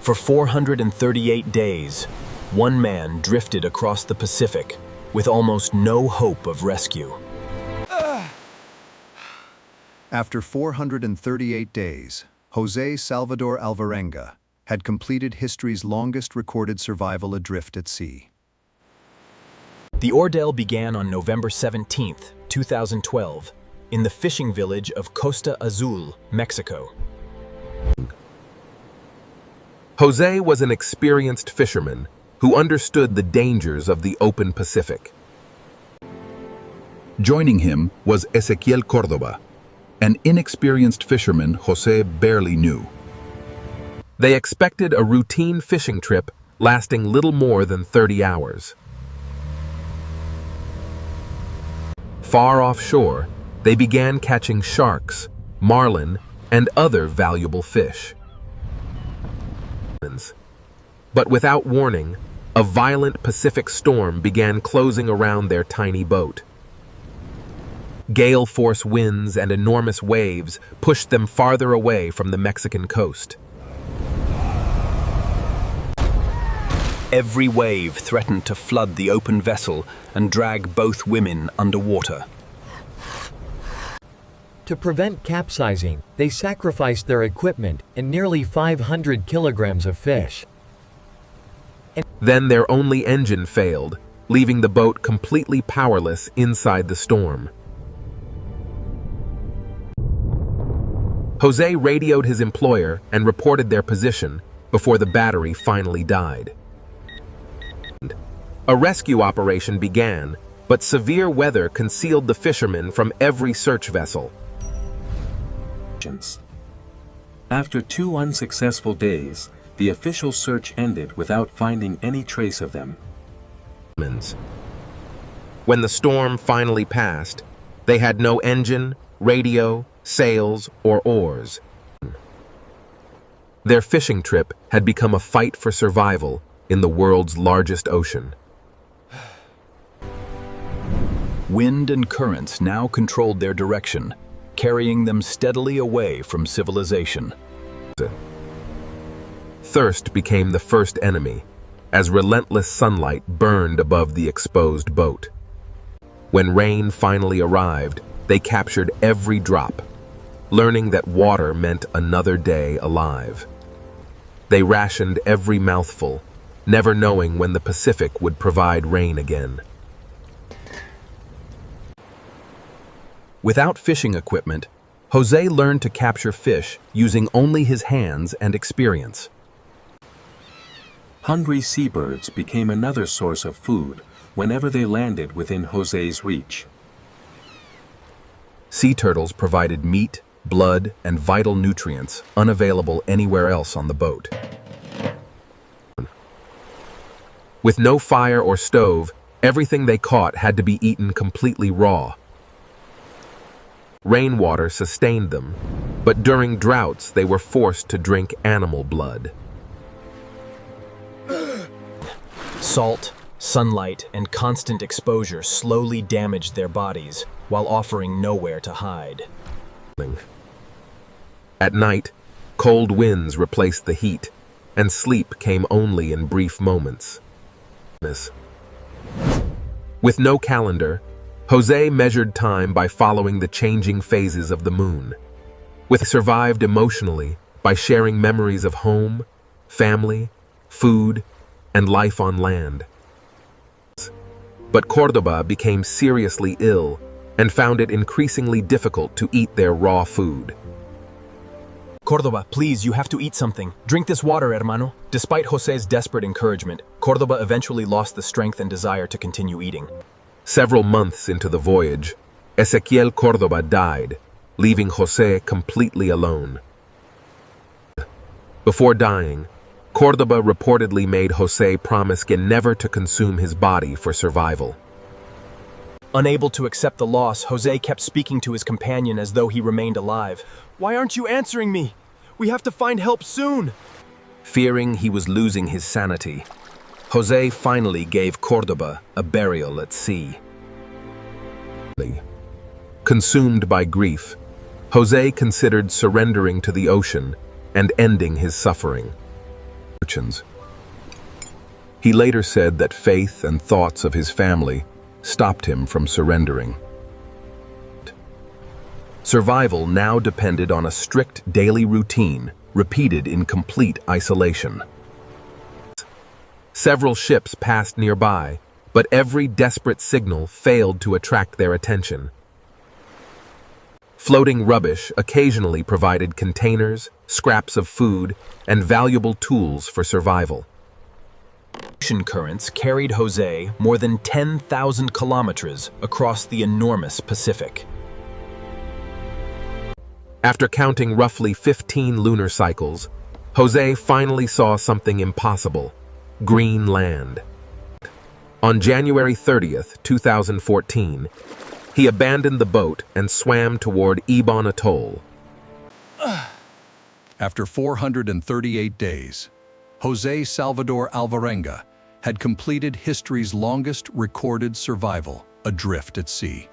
For 438 days, one man drifted across the Pacific with almost no hope of rescue. After 438 days, José Salvador Alvarenga had completed history's longest recorded survival adrift at sea. The ordeal began on November 17, 2012, in the fishing village of Costa Azul, Mexico. José was an experienced fisherman who understood the dangers of the open Pacific. Joining him was Ezequiel Córdoba, an inexperienced fisherman José barely knew. They expected a routine fishing trip lasting little more than 30 hours. Far offshore, they began catching sharks, marlin, and other valuable fish. But without warning, a violent Pacific storm began closing around their tiny boat. Gale-force winds and enormous waves pushed them farther away from the Mexican coast. Every wave threatened to flood the open vessel and drag both women underwater. To prevent capsizing, they sacrificed their equipment and nearly 500 kilograms of fish. Then their only engine failed, leaving the boat completely powerless inside the storm. José radioed his employer and reported their position before the battery finally died. A rescue operation began, but severe weather concealed the fishermen from every search vessel. After 2 unsuccessful days, the official search ended without finding any trace of them. When the storm finally passed, they had no engine, radio, sails, or oars. Their fishing trip had become a fight for survival in the world's largest ocean. Wind and currents now controlled their direction, carrying them steadily away from civilization. Thirst became the first enemy, as relentless sunlight burned above the exposed boat. When rain finally arrived, they captured every drop, learning that water meant another day alive. They rationed every mouthful, never knowing when the Pacific would provide rain again. Without fishing equipment, José learned to capture fish using only his hands and experience. Hungry seabirds became another source of food whenever they landed within José's reach. Sea turtles provided meat, blood, and vital nutrients unavailable anywhere else on the boat. With no fire or stove, everything they caught had to be eaten completely raw. Rainwater sustained them, but during droughts they were forced to drink animal blood. Salt, sunlight, and constant exposure slowly damaged their bodies while offering nowhere to hide. At night, cold winds replaced the heat, and sleep came only in brief moments. With no calendar, José measured time by following the changing phases of the moon. He survived emotionally by sharing memories of home, family, food, and life on land. But Córdoba became seriously ill and found it increasingly difficult to eat their raw food. Córdoba, please, you have to eat something. Drink this water, hermano. Despite José's desperate encouragement, Córdoba eventually lost the strength and desire to continue eating. Several months into the voyage, Ezequiel Córdoba died, leaving José completely alone. Before dying, Córdoba reportedly made José promise never to consume his body for survival. Unable to accept the loss, José kept speaking to his companion as though he remained alive. Why aren't you answering me? We have to find help soon. Fearing he was losing his sanity, José finally gave Córdoba a burial at sea. Consumed by grief, José considered surrendering to the ocean and ending his suffering. misfortunes. He later said that faith and thoughts of his family stopped him from surrendering. Survival now depended on a strict daily routine, repeated in complete isolation. Several ships passed nearby, but every desperate signal failed to attract their attention. Floating rubbish occasionally provided containers, scraps of food, and valuable tools for survival. Ocean currents carried Jose more than 10,000 kilometers across the enormous Pacific. After counting roughly 15 lunar cycles, Jose finally saw something impossible: green land. On January 30th, 2014, he abandoned the boat and swam toward Ibon Atoll. After 438 days, José Salvador Alvarenga had completed history's longest recorded survival adrift at sea.